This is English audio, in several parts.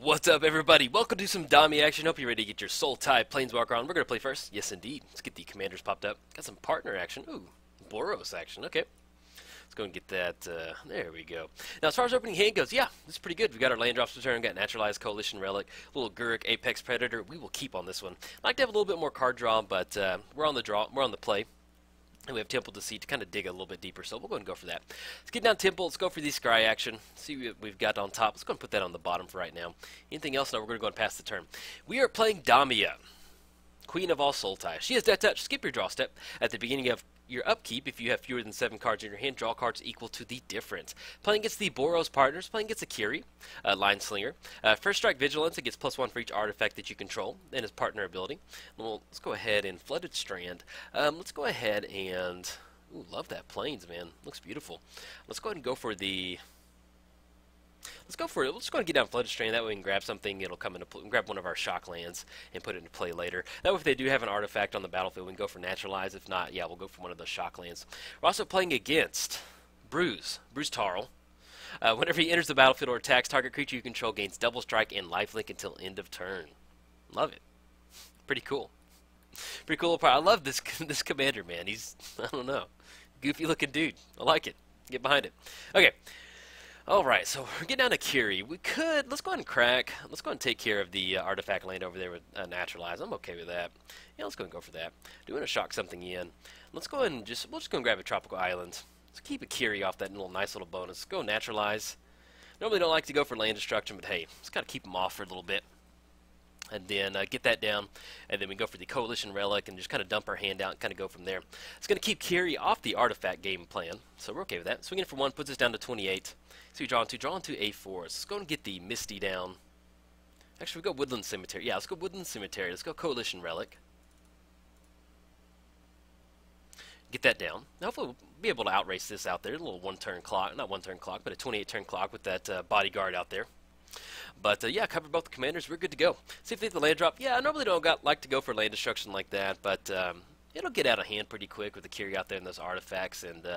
What's up, everybody? Welcome to some Damia action. Hope you're ready to get your Sultai Planeswalker on. We're going to play first. Yes, indeed. Let's get the commanders popped up. Got some partner action. Ooh, Boros action. Okay. Let's go and get that. There we go. Now, as far as opening hand goes, yeah, this is pretty good. We got our land drops return, got Naturalized Coalition Relic, little Guruk Apex Predator. We will keep on this one. I like to have a little bit more card draw, but we're on the draw. We're on the play. And we have Temple Deceit to kind of dig a little bit deeper, so we'll go ahead and go for that. Let's get down Temple. Let's go for the Scry action. See what we've got on top. Let's go and put that on the bottom for right now. Anything else? No, we're going to go and pass the turn. We are playing Damia, Queen of all Sultai. She has Death Touch. Skip your draw step. At the beginning of your upkeep, if you have fewer than 7 cards in your hand, draw cards equal to the difference. Playing against the Boros partners, playing against Akiri, Line Slinger. First Strike Vigilance, it gets +1 for each artifact that you control, and his partner ability. Well, let's go ahead and Flooded Strand. Let's go ahead and... Ooh, love that Plains, man. Looks beautiful. Let's go ahead and go for the... Let's go for it. Let's go ahead and get down Flooded Strand. That way we can grab something. It'll come into play. Grab one of our shock lands and put it into play later. That way if they do have an artifact on the battlefield, we can go for Naturalize. If not, yeah, we'll go for one of those shock lands. We're also playing against Bruse Tarl. Whenever he enters the battlefield or attacks, target creature you control gains double strike and lifelink until end of turn. Love it. Pretty cool. Pretty cool. I love this commander, man. He's, I don't know, goofy looking dude. I like it. Get behind it. Okay. Alright, so we're getting down to Akiri. Let's go ahead and crack. Let's go ahead and take care of the artifact land over there with Naturalize. I'm okay with that. Yeah, let's go ahead and go for that. Do want to shock something in. Let's go ahead and we'll just go and grab a Tropical Island. Let's keep Akiri off that nice little bonus. Let's go Naturalize. Normally don't like to go for land destruction, but hey, just got to keep them off for a little bit. And then get that down, and then we go for the Coalition Relic and just kind of dump our hand out and kind of go from there. It's going to keep Kiri off the artifact game plan, so we're okay with that. Swinging for 1 puts us down to 28. So we draw into A4. Let's go and get the Misty down. Actually, we go Woodland Cemetery. Yeah, let's go Woodland Cemetery. Let's go Coalition Relic. Get that down. Now, hopefully we'll be able to outrace this out there. A little one-turn clock. Not one-turn clock, but a 28-turn clock with that bodyguard out there. But yeah, cover both the commanders. We're good to go. See if they hit the land drop. Yeah, I normally don't like to go for land destruction like that, but it'll get out of hand pretty quick with the Kiri out there and those artifacts, and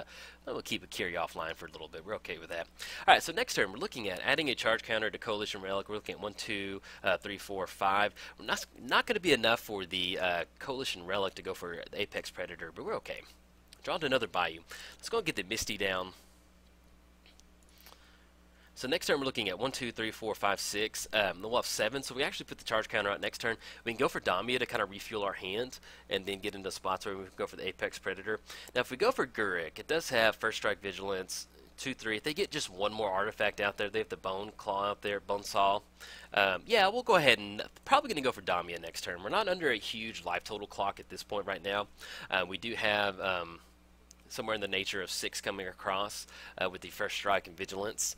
we'll keep a Kiri offline for a little bit. We're okay with that. All right, so next turn we're looking at adding a charge counter to Coalition Relic. We're looking at 1, 2, 3, 4, 5. We're not going to be enough for the Coalition Relic to go for the Apex Predator, but we're okay. Draw to another Bayou. Let's go and get the Misty down. So next turn we're looking at 1, 2, 3, 4, 5, 6. We'll have 7, so we actually put the charge counter out next turn. We can go for Damia to kind of refuel our hand, and then get into spots where we can go for the Apex Predator. Now if we go for Guruk, it does have First Strike Vigilance, 2, 3. If they get just one more artifact out there, they have the Bone Claw out there, Bone Saw. Yeah, we'll go ahead and probably going to go for Damia next turn. We're not under a huge life total clock at this point right now. We do have somewhere in the nature of 6 coming across with the First Strike and Vigilance.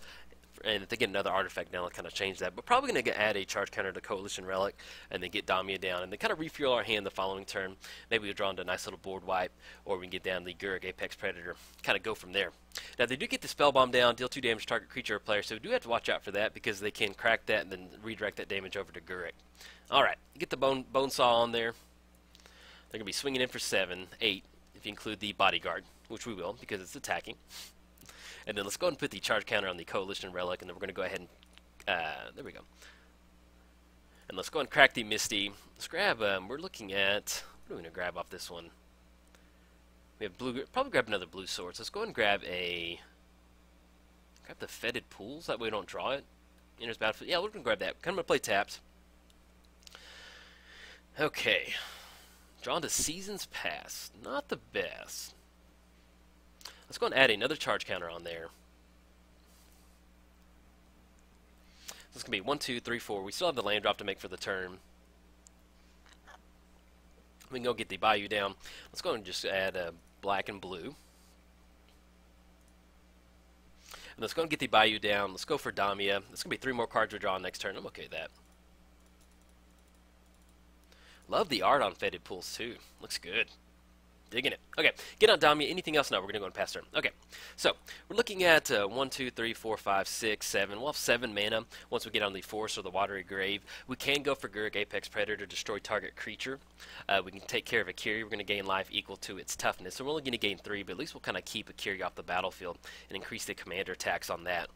And if they get another artifact down, it'll kind of change that. But probably going to add a charge counter to Coalition Relic, and then get Damia down, and then kind of refuel our hand the following turn. Maybe we'll draw into a nice little board wipe, or we can get down the Guruk Apex Predator, kind of go from there. Now, they do get the Spell Bomb down, deal 2 damage to target creature or player, so we do have to watch out for that, because they can crack that and then redirect that damage over to Guruk. Alright, get the bone Saw on there. They're going to be swinging in for 7, 8, if you include the Bodyguard, which we will, because it's attacking. And then let's go ahead and put the charge counter on the Coalition Relic, and then we're going to go ahead and, there we go. And let's go ahead and crack the Misty. Let's grab, we're looking at, what are we going to grab off this one? We have blue, probably grab another blue sword. So let's go ahead and grab the Fetid Pools, that way we don't draw it. Enters battlefield. Yeah, we're going to grab that. Kind of going to play taps. Okay. Drawn to Seasons Past. Not the best. Let's go and add another charge counter on there. So it's going to be 1, 2, 3, 4. We still have the land drop to make for the turn. We can go get the Bayou down. Let's go and just add black and blue. And let's go and get the Bayou down. Let's go for Damia. It's going to be 3 more cards we draw next turn. I'm okay with that. Love the art on Fetid Pools too. Looks good. Digging it. Okay, get on Damia. Anything else? No, we're going to go and pass turn. Okay, so we're looking at 1, 2, 3, 4, 5, 6, 7. We'll have 7 mana once we get on the Forest or the Watery Grave. We can go for Guruk Apex Predator, destroy target creature. We can take care of Akiri. We're going to gain life equal to its toughness. So we're only going to gain 3, but at least we'll kind of keep Akiri off the battlefield and increase the commander attacks on that.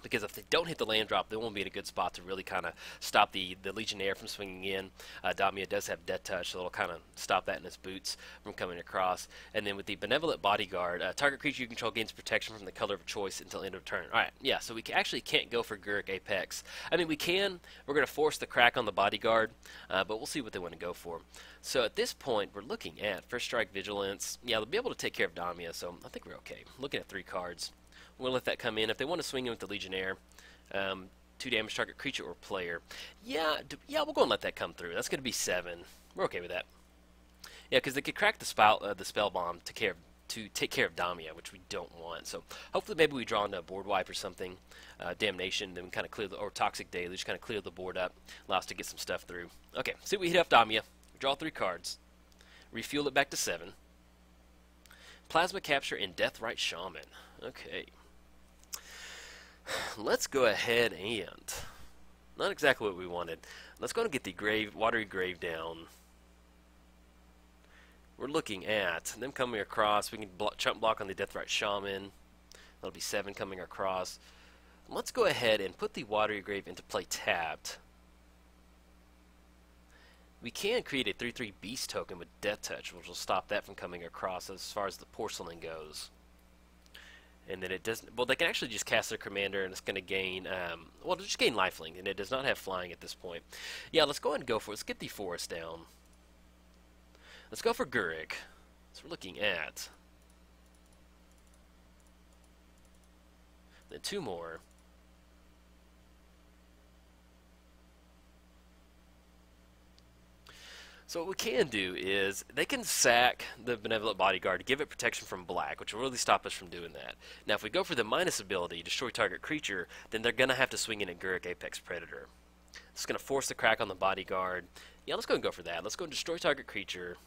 because if they don't hit the land drop, they won't be in a good spot to really kind of stop the Legionnaire from swinging in. Damia does have Death Touch, so it'll kind of stop that in his boots from coming across. And then with the Benevolent Bodyguard, target creature you control gains protection from the color of choice until end of turn. Alright, yeah, so we actually can't go for Guric Apex. I mean, we can. We're going to force the crack on the Bodyguard, but we'll see what they want to go for. So at this point, we're looking at First Strike Vigilance. Yeah, they'll be able to take care of Damia, so I think we're okay. Looking at 3 cards. We'll let that come in. If they want to swing in with the Legionnaire, 2 damage target creature or player. Yeah, we'll go and let that come through. That's going to be 7. We're okay with that. Yeah, because they could crack the spell bomb to take care of Damia, which we don't want. So hopefully maybe we draw into a board wipe or something, damnation, then kind of clear or toxic deluge, kind of clear the board up, allow us to get some stuff through. Okay, see we hit off Damia. We draw 3 cards, refuel it back to 7. Plasma Capture and Deathrite Shaman. Okay. Let's go ahead and, not exactly what we wanted, let's go and get the watery grave down. We're looking at them coming across. We can chump block on the Deathrite Shaman. That'll be 7 coming across. Let's go ahead and put the watery grave into play tapped. We can create a 3/3 beast token with Death Touch, which will stop that from coming across as far as the porcelain goes. And then it doesn't. Well, they can actually just cast their commander, and it's going to gain. Well, it'll just gain lifelink, and it does not have flying at this point. Yeah, let's go ahead and go for it. Let's get the forest down. Let's go for Guric. So we're looking at. Then 2 more. So what we can do is they can sack the Benevolent Bodyguard to give it protection from black, which will really stop us from doing that. Now if we go for the minus ability, destroy target creature, then they're going to have to swing in a Guric Apex Predator. It's going to force the crack on the Bodyguard. Yeah, let's go and go for that. Let's go and destroy target creature.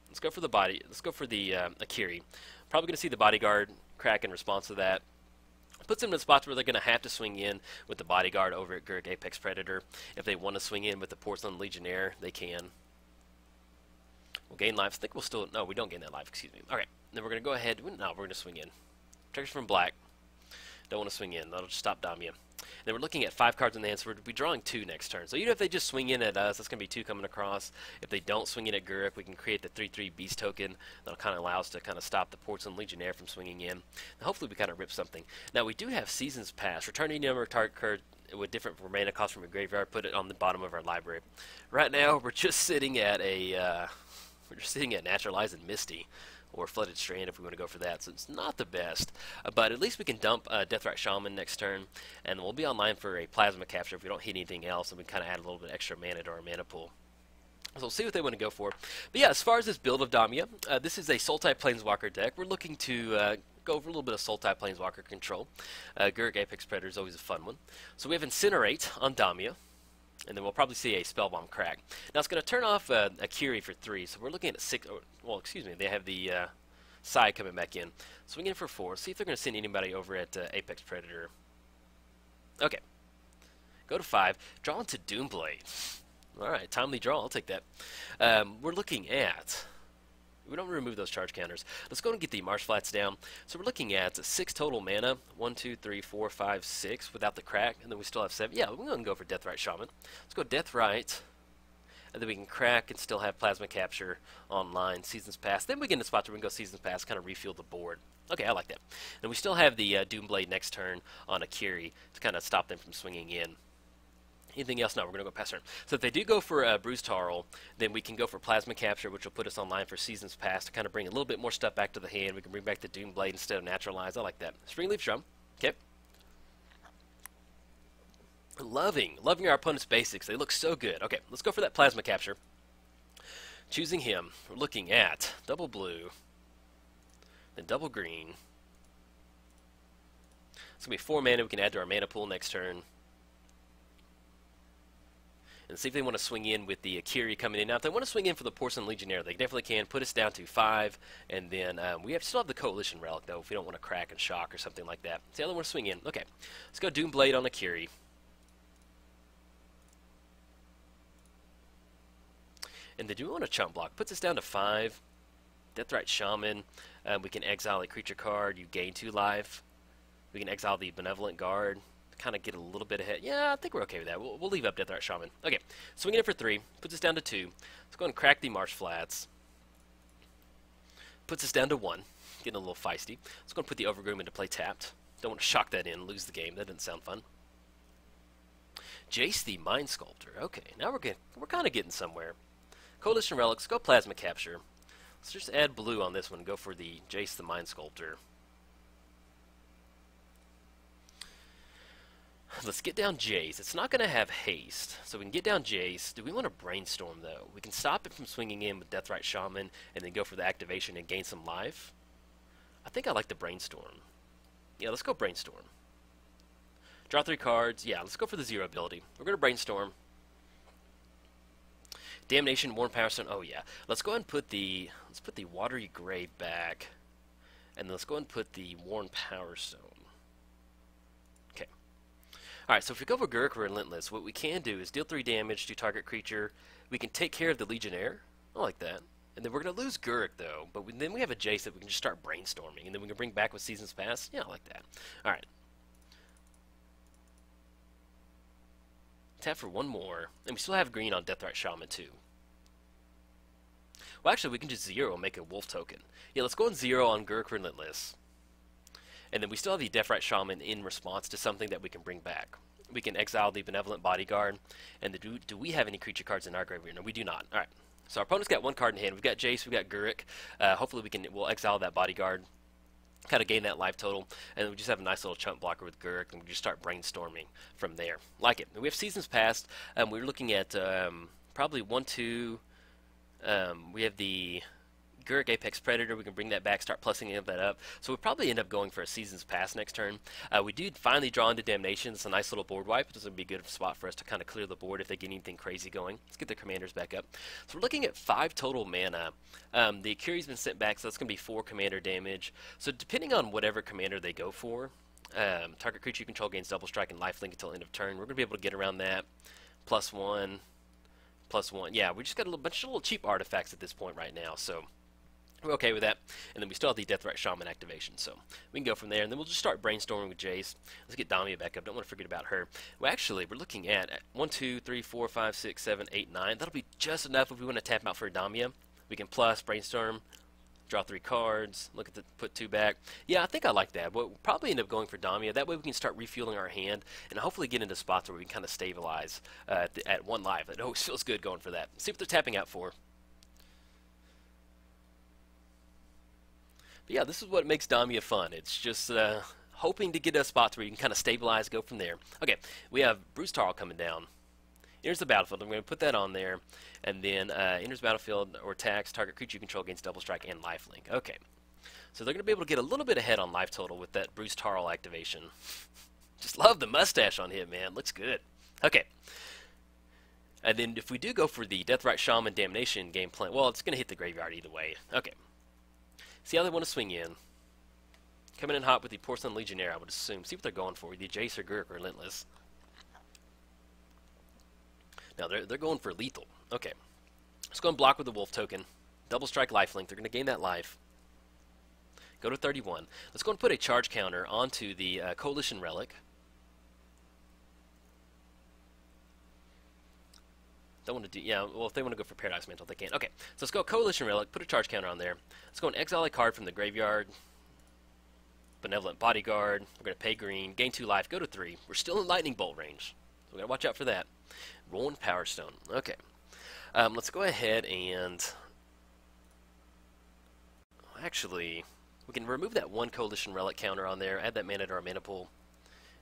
Let's go for the Let's go for the Akiri. Probably going to see the Bodyguard crack in response to that. Puts them in spots where they're going to have to swing in with the Bodyguard over at Guric Apex Predator. If they want to swing in with the Porcelain Legionnaire, they can. We'll gain life. I think we'll still... No, we don't gain that life. Excuse me. Okay. Then we're going to go ahead... No, we're going to swing in. Protection from black. Don't want to swing in. That'll just stop Damia. Then we're looking at 5 cards in the hand, so we'll be drawing 2 next turn. So even if they just swing in at us, that's going to be 2 coming across. If they don't swing in at Guric, we can create the 3/3 beast token. That'll kind of allow us to kind of stop the Porcelain Legionnaire from swinging in. And hopefully we kind of rip something. Now we do have Seasons Pass. Return any number of target card with different mana cost from a graveyard. Put it on the bottom of our library. Right now we're just sitting at a... We're just sitting at Naturalize and Misty, or Flooded Strand if we want to go for that, so it's not the best. But at least we can dump Deathrite Shaman next turn, and we'll be online for a Plasma Capture if we don't hit anything else, and we kind of add a little bit extra mana to our mana pool. So we'll see what they want to go for. But yeah, as far as this build of Damia, this is a Sultai Planeswalker deck. We're looking to go over a little bit of Sultai Planeswalker control. Guric Apex Predator is always a fun one. So we have Incinerate on Damia. And then we'll probably see a Spellbomb crack. Now it's going to turn off Akiri for 3, so we're looking at 6. Well, excuse me, they have the side coming back in. Swing in for 4. See if they're going to send anybody over at Apex Predator. Okay. Go to 5. Draw into Doomblade. Alright, timely draw. I'll take that. We're looking at... We don't remove those charge counters. Let's go and get the Marsh Flats down. So we're looking at 6 total mana. 1, 2, 3, 4, 5, 6 without the crack. And then we still have 7. Yeah, we're going to go for Deathrite Shaman. Let's go Deathrite. And then we can crack and still have Plasma Capture online. Seasons Pass. Then we get in a spot where we can go Seasons Pass, kind of refuel the board. Okay, I like that. And we still have the Doomblade next turn on Akiri to kind of stop them from swinging in. Anything else? No, we're going to go past turn. So if they do go for Bruse Tarl, then we can go for Plasma Capture, which will put us online for Seasons Pass to kind of bring a little bit more stuff back to the hand. We can bring back the Doomblade instead of Naturalize. I like that. Springleaf Drum. Okay. Loving our opponent's basics. They look so good. Okay, let's go for that Plasma Capture. Choosing him. We're looking at double blue, then double green. It's going to be 4 mana we can add to our mana pool next turn. And see if they want to swing in with the Akiri coming in. Now, if they want to swing in for the Porcelain Legionnaire, they definitely can. Put us down to 5, and then we still have the Coalition Relic, though, if we don't want to crack and shock or something like that. See how they want to swing in. Okay, let's go Doomblade on Akiri. And then do we want to chump block? Puts us down to 5. Deathrite Shaman. We can exile a creature card. You gain 2 life. We can exile the Benevolent Guard. kind of get a little bit ahead. Yeah, I think we're okay with that. We'll leave up Deathrite Shaman. Okay, swinging it for 3. Puts us down to 2. Let's go ahead and crack the Marsh Flats. Puts us down to 1. Getting a little feisty. Let's go and put the Overgroom into play tapped. Don't want to shock that in, lose the game. That didn't sound fun. Jace the Mind Sculptor. Okay, now we're kind of getting somewhere. Coalition Relics, go Plasma Capture. Let's just add blue on this one and go for the Jace the Mind Sculptor. Let's get down Jace. It's not going to have haste, so we can get down Jace. Do we want to Brainstorm, though? We can stop it from swinging in with Deathrite Shaman and then go for the activation and gain some life. I think I like the Brainstorm. Yeah, let's go Brainstorm. Draw 3 cards. Yeah, let's go for the 0 ability. We're going to Brainstorm. Damnation, Worn Power Stone. Oh, yeah. Let's go ahead and put the Watery Gray back. And then let's go ahead and put the Worn Power Stone. Alright, so if we go for Gurk Relentless, what we can do is deal 3 damage to target creature. We can take care of the Legionnaire. I like that. And then we're going to lose Gurk, though. But then we have a Jace that we can just start brainstorming. And then we can bring back with Seasons Past. Yeah, I like that. Alright. Tap for 1 more. And we still have green on Deathrite Shaman, too. Well, actually, we can just 0 and make a Wolf token. Yeah, let's go and 0 on Gurk Relentless. And then we still have the Deathrite Shaman in response to something that we can bring back. We can exile the Benevolent Bodyguard. And do we have any creature cards in our graveyard? No, we do not. Alright. So our opponent's got 1 card in hand. We've got Jace, we've got Gurk. Hopefully we'll exile that Bodyguard. Kind of gain that life total. And we just have a nice little chunk blocker with Gurk. And we just start brainstorming from there. Like it. And we have Seasons Past. We're looking at probably 1, 2. We have the Gurk Apex Predator. We can bring that back, start plussing that up. So we'll probably end up going for a Seasons Pass next turn. We do finally draw into Damnation. It's a nice little board wipe. This would be a good spot for us to kind of clear the board if they get anything crazy going. Let's get the commanders back up. So we're looking at 5 total mana. The Akiri's been sent back, so that's going to be 4 commander damage. So depending on whatever commander they go for, target creature you control gains double strike and lifelink until end of turn. We're going to be able to get around that. +1, +1. Yeah, we just got a bunch of little cheap artifacts at this point right now, so we're okay with that. And then we still have the Deathrite Shaman activation, so we can go from there. And then we'll just start brainstorming with Jace. Let's get Damia back up. Don't want to forget about her. Well, actually, we're looking at 1, 2, 3, 4, 5, 6, 7, 8, 9. That'll be just enough if we want to tap out for a Damia. We can plus, brainstorm, draw 3 cards, look at the put 2 back. Yeah, I think I like that. We'll probably end up going for Damia. That way we can start refueling our hand and hopefully get into spots where we can kind of stabilize at 1 life. It always feels good going for that. See what they're tapping out for. But yeah, this is what makes Damia fun. It's just hoping to get a spot where you can kind of stabilize, go from there. Okay, we have Bruse Tarl coming down. Enters the battlefield. I'm going to put that on there. And then enters battlefield or attacks target creature you control against double strike and lifelink. Okay. So they're going to be able to get a little bit ahead on life total with that Bruse Tarl activation. Just love the mustache on him, man. Looks good. Okay. And then if we do go for the Deathrite Shaman Damnation game plan, well, it's going to hit the graveyard either way. Okay. See how they want to swing in. Coming in hot with the Porcelain Legionnaire, I would assume. See what they're going for. The Jace or Gurk Relentless. Now, they're going for lethal. Okay. Let's go and block with the Wolf token. Double strike lifelink. They're going to gain that life. Go to 31. Let's go and put a charge counter onto the Coalition Relic. Don't want to do, yeah, well, if they want to go for Paradise Mantle, they can. Okay, so let's go Coalition Relic, put a charge counter on there. Let's go and exile a card from the graveyard. Benevolent Bodyguard. We're going to pay green, gain 2 life, go to 3. We're still in Lightning Bolt range, so we got to watch out for that. Rolling Power Stone. Okay. Let's go ahead and actually, we can remove that 1 Coalition Relic counter on there, add that mana to our mana pool,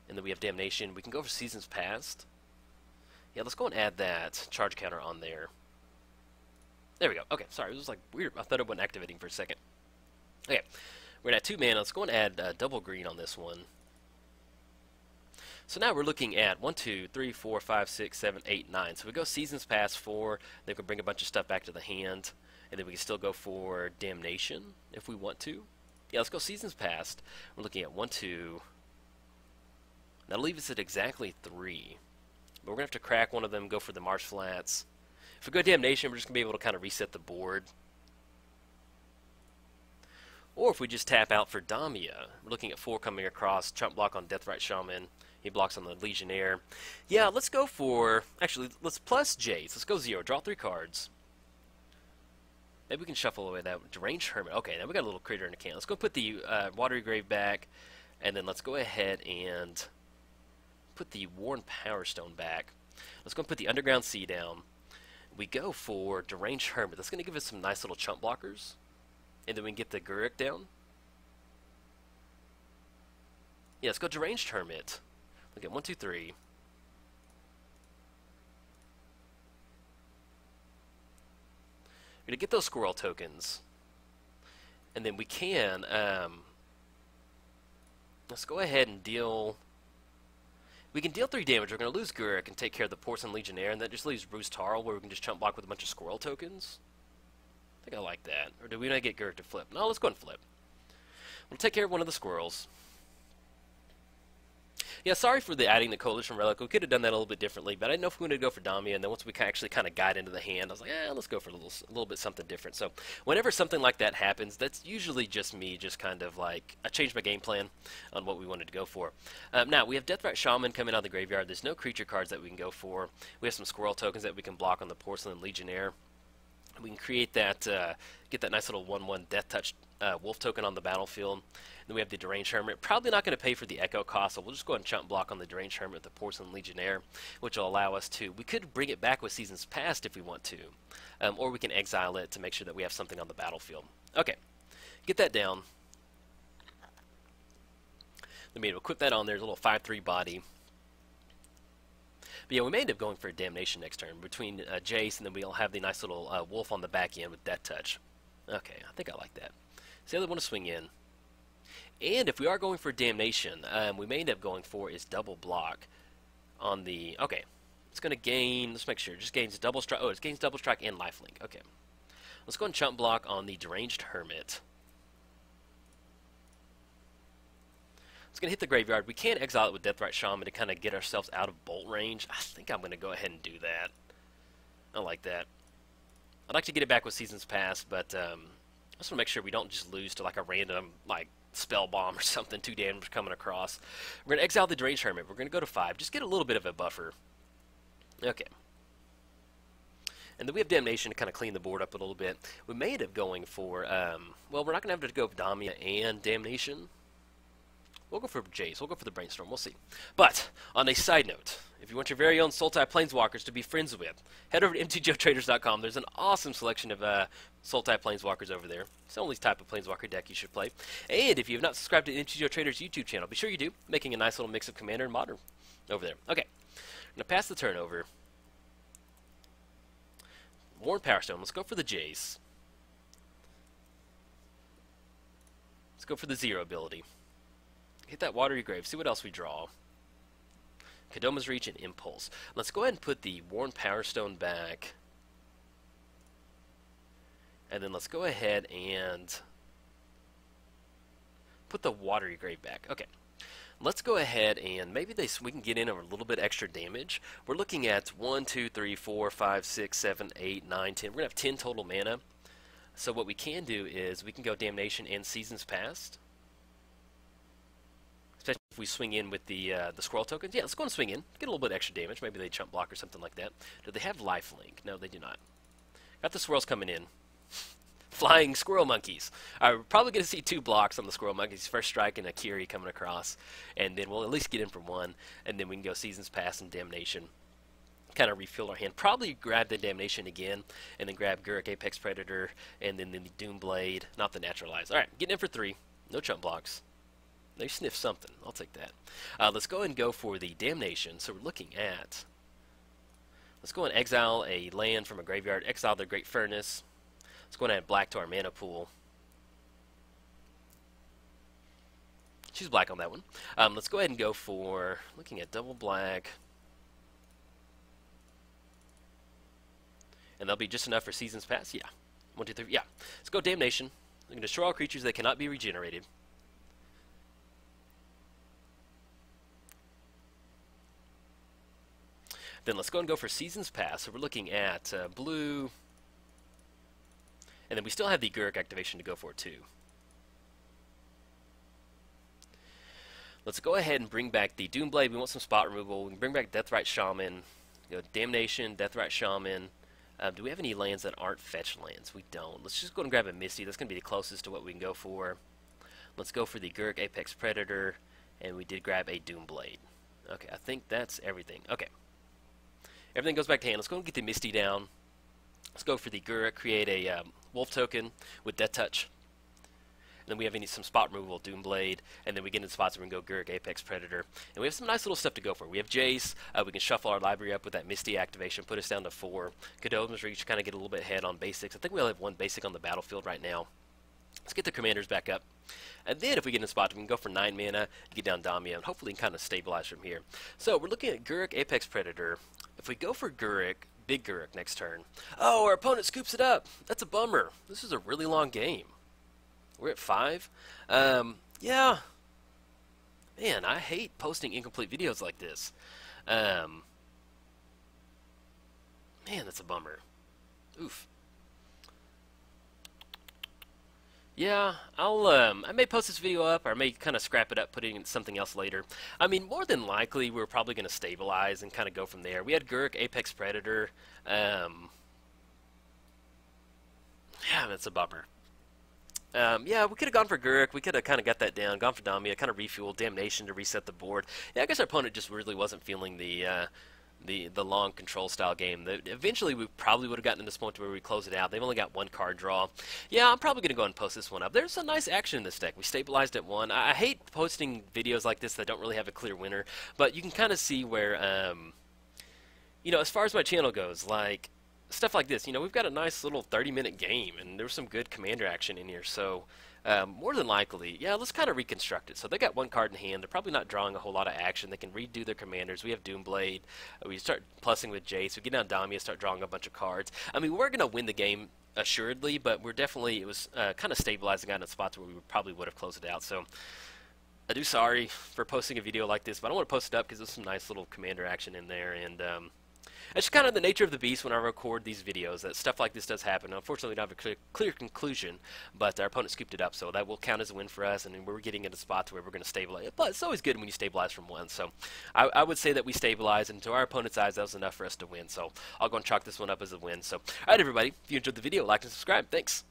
and then we have Damnation. We can go for Seasons Past. Yeah, let's go and add that charge counter on there. There we go. Okay, sorry, it was like weird. I thought it wasn't activating for a second. Okay, we're going to add 2 mana. Let's go and add double green on this one. So now we're looking at 1, 2, 3, 4, 5, 6, 7, 8, 9. So we go Seasons Past 4. Then we can bring a bunch of stuff back to the hand. And then we can still go for Damnation if we want to. Yeah, let's go Seasons Past. We're looking at 1, 2. That'll leave us at exactly 3. But we're going to have to crack one of them, go for the Marsh Flats. If we go Damnation, we're just going to be able to kind of reset the board. Or if we just tap out for Damia, we're looking at 4 coming across, chump block on Deathrite Shaman. He blocks on the Legionnaire. Yeah, let's go for... Actually, let's plus Jace. Let's go 0. Draw 3 cards. Maybe we can shuffle away that Deranged Hermit. Okay, now we got a little critter in the can. Let's go put the Watery Grave back, and then let's go ahead and put the Worn Power Stone back. Let's go and put the Underground Sea down. We go for Deranged Hermit. That's going to give us some nice little chump blockers. And then we can get the Guruk down. Yeah, let's go Deranged Hermit. Look at 1, 2, 3. We're going to get those squirrel tokens. And then we can, let's go ahead and deal... We can deal 3 damage. We're going to lose Guruk and take care of the Porcelain Legionnaire, and that just leaves Bruse Tarl, where we can just chump block with a bunch of squirrel tokens. I think I like that. Or do we not get Guruk to flip? No, let's go and flip. We'll take care of one of the squirrels. Yeah, sorry for the adding the Coalition Relic. We could have done that a little bit differently, but I didn't know if we wanted to go for Damia, and then once we actually kind of got into the hand, I was like, let's go for a little bit something different. So whenever something like that happens, that's usually just me just kind of like, I changed my game plan on what we wanted to go for. Now, we have Deathrat Shaman coming out of the graveyard. There's no creature cards that we can go for. We have some squirrel tokens that we can block on the Porcelain Legionnaire. We can create that, get that nice little 1/1 Death Touch Wolf token on the battlefield. Then we have the Deranged Hermit. Probably not going to pay for the Echo cost, so we'll just go ahead and chump block on the Deranged Hermit with the Porcelain Legionnaire, which will allow us to... We could bring it back with Seasons Past if we want to, or we can exile it to make sure that we have something on the battlefield. Okay, get that down. Then we'll equip that on there, a little 5/3 body. But yeah, we may end up going for a Damnation next turn between Jace, and then we'll have the nice little Wolf on the back end with Death Touch. Okay, I think I like that. So the other one to swing in. And if we are going for Damnation, we may end up going for is double block on the... Okay, it's going to gain... Let's make sure. It just gains double strike. Oh, it gains double strike and lifelink. Okay. Let's go and chump block on the Deranged Hermit. It's going to hit the graveyard. We can exile it with Deathrat Shaman to kind of get ourselves out of bolt range. I think I'm going to go ahead and do that. I like that. I'd like to get it back with Seasons Past, but I just want to make sure we don't just lose to like a random like spell bomb or something, 2 damage coming across. We're going to exile the Deranged Hermit. We're going to go to 5. Just get a little bit of a buffer. Okay. And then we have Damnation to kind of clean the board up a little bit. We may end up going for, well, we're not going to have to go with Damia and Damnation. We'll go for Jace. We'll go for the Brainstorm. We'll see. But, on a side note, if you want your very own Sultai Planeswalkers to be friends with, head over to mtgotraders.com. There's an awesome selection of Sultai Planeswalkers over there. It's the only type of Planeswalker deck you should play. And if you have not subscribed to the MTGO Traders YouTube channel, be sure you do, making a nice little mix of Commander and Modern over there. Okay, I'm going to pass the turn over. Worn Power Stone. Let's go for the Jace. Let's go for the 0 ability. Hit that Watery Grave. See what else we draw. Kadoma's Reach and Impulse. Let's go ahead and put the Worn Power Stone back. And then let's go ahead and put the Watery Grave back. Okay. Let's go ahead and maybe we can get in a little bit extra damage. We're looking at 1, 2, 3, 4, 5, 6, 7, 8, 9, 10. We're going to have 10 total mana. So what we can do is we can go Damnation and Seasons Past. Especially if we swing in with the Squirrel tokens. Yeah, let's go and swing in. Get a little bit extra damage. Maybe they chump block or something like that. Do they have lifelink? No, they do not. Got the Swirls coming in. Flying Squirrel Monkeys. We're probably going to see 2 blocks on the Squirrel Monkeys. First Strike and Akiri coming across. And then we'll at least get in for 1. And then we can go Seasons Past and Damnation. Kind of refill our hand. Probably grab the Damnation again. And then grab Guruk Apex Predator. And then the Doom Blade. Not the Naturalize. Alright, getting in for 3. No chump blocks. They sniff something. I'll take that. Let's go and go for the Damnation. So we're looking at... Let's go and exile a land from a graveyard. Exile the Great Furnace. Let's go and add black to our mana pool. Choose black on that one. Let's go ahead and go for... Looking at double black. And that'll be just enough for Seasons Past? Yeah. 1, 2, 3. Yeah. Let's go Damnation. We can destroy all creatures that cannot be regenerated. Then let's go and go for Seasons Past. So we're looking at blue. And then we still have the Guruk activation to go for too. Let's go ahead and bring back the Doomblade. We want some spot removal. We can bring back Deathrite Shaman. You know, Damnation, Deathrite Shaman. Do we have any lands that aren't fetch lands? We don't. Let's just go and grab a Misty. That's going to be the closest to what we can go for. Let's go for the Gurk Apex Predator. And we did grab a Doomblade. Okay, I think that's everything. Okay. Everything goes back to hand. Let's go and get the Misty down. Let's go for the Gurk, create a Wolf token with Death Touch. And then we have some spot removal, Doomblade, and then we get into spots where we can go Gurk, Apex Predator. And we have some nice little stuff to go for. We have Jace, we can shuffle our library up with that Misty activation, put us down to 4. Cadoma's Reach, kind of get a little bit ahead on basics. I think we only have 1 basic on the battlefield right now. Let's get the commanders back up. And then if we get in a spot, we can go for 9 mana, get down Damia, and hopefully kind of stabilize from here. So we're looking at Gurk, Apex Predator. If we go for Gurk, big Gurk next turn. Oh, our opponent scoops it up. That's a bummer. This is a really long game. We're at 5. Yeah. Man, I hate posting incomplete videos like this. Man, that's a bummer. Oof. Yeah, I may post this video up, or I may kind of scrap it up, put it in something else later. I mean, more than likely, we're probably going to stabilize and kind of go from there. We had Gurk, Apex Predator. Yeah, that's a bummer. Yeah, we could have gone for Gurk. We could have kind of got that down, gone for Damia, kind of refueled Damnation to reset the board. Yeah, I guess our opponent just really wasn't feeling the long control style game. Eventually, we probably would have gotten to this point where we close it out. They've only got 1 card draw. Yeah, I'm probably going to go ahead and post this one up. There's some nice action in this deck. We stabilized at 1. I hate posting videos like this that don't really have a clear winner, but you can kind of see where, you know, as far as my channel goes, like, stuff like this, you know, we've got a nice little 30-minute game, and there was some good commander action in here, so more than likely, yeah, let's kind of reconstruct it. So they got 1 card in hand. They're probably not drawing a whole lot of action. They can redo their commanders. We have Doomblade. We start plussing with Jace. We get down Damia, start drawing a bunch of cards. I mean, we're going to win the game assuredly, but we're definitely, it was kind of stabilizing out in spots where we probably would have closed it out. So I do sorry for posting a video like this, but I don't want to post it up because there's some nice little commander action in there, and it's kind of the nature of the beast when I record these videos, that stuff like this does happen. Unfortunately, we don't have a clear conclusion, but our opponent scooped it up, so that will count as a win for us, and we're getting into spots where we're going to stabilize. But it's always good when you stabilize from 1, so I would say that we stabilized, and to our opponent's eyes, that was enough for us to win, so I'll go and chalk this one up as a win. So, alright everybody, if you enjoyed the video, like and subscribe. Thanks!